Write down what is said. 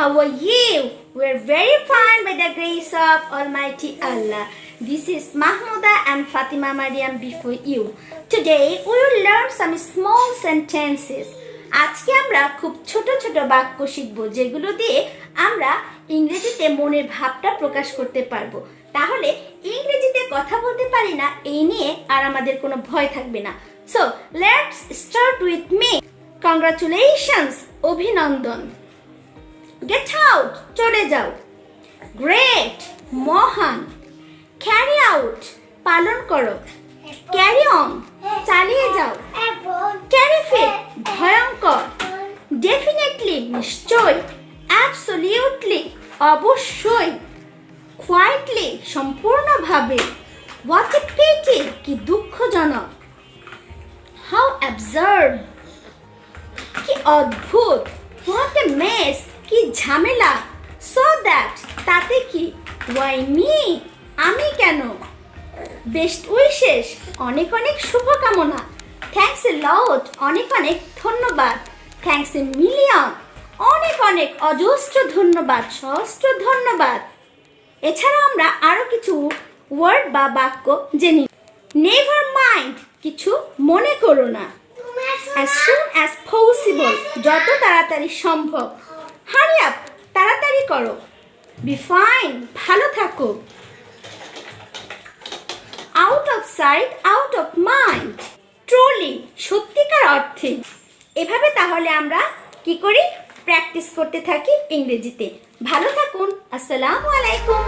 How are you? We're very fine by the grace of Almighty Allah. This is Mahmuda and Fatima Mariam before you. Today we will learn some small sentences. আজকে আমরা খুব ছোট ছোট বাক্য শিখব যেগুলো দিয়ে আমরা ইংরেজিতে মনের ভাবটা প্রকাশ করতে পারবো। তাহলে ইংরেজিতে কথা বলতে পারি না এই নিয়ে আর আমাদের কোনো ভয় থাকবে না। So let's start with me. Congratulations, অভিনন্দন। Get out, চলে যাও। Great, মহান। Carry out, পালন করো। Carry on, চালিয়ে যাও। Terrific, ভয়ঙ্কর। Definitely, নিশ্চয়। Absolutely, অবশ্যই। Quietly, সম্পূর্ণভাবে। What a pity, কি দুঃখজনক। How absurd, কি অদ্ভুত। What a mess, কি ঝামেলা। So that, তাতে কি। Why me, আমি কেন। বেস্ট উইশেস, অনেক অনেক শুভকামনা। থ্যাঙ্কস এ লট, অনেক অনেক ধন্যবাদ। থ্যাঙ্কস এ মিলিয়ন, অনেক অনেক অজস্র ধন্যবাদ, সহস্র ধন্যবাদ। এছাড়া আমরা আরো কিছু ওয়ার্ড বা বাক্য জেনে নেভার মাইন্ড, কিছু মনে করো না। as soon as possible, যত তাড়াতাড়ি সম্ভব। hurry up, তাড়াতাড়ি করো। be fine, ভালো থাকো। out of sight, out of mind, truly, সত্যিকার অর্থে। এভাবে তাহলে আমরা কি করি, প্র্যাকটিস করতে থাকি ইংরেজিতে। ভালো থাকুন। আসসালামু আলাইকুম।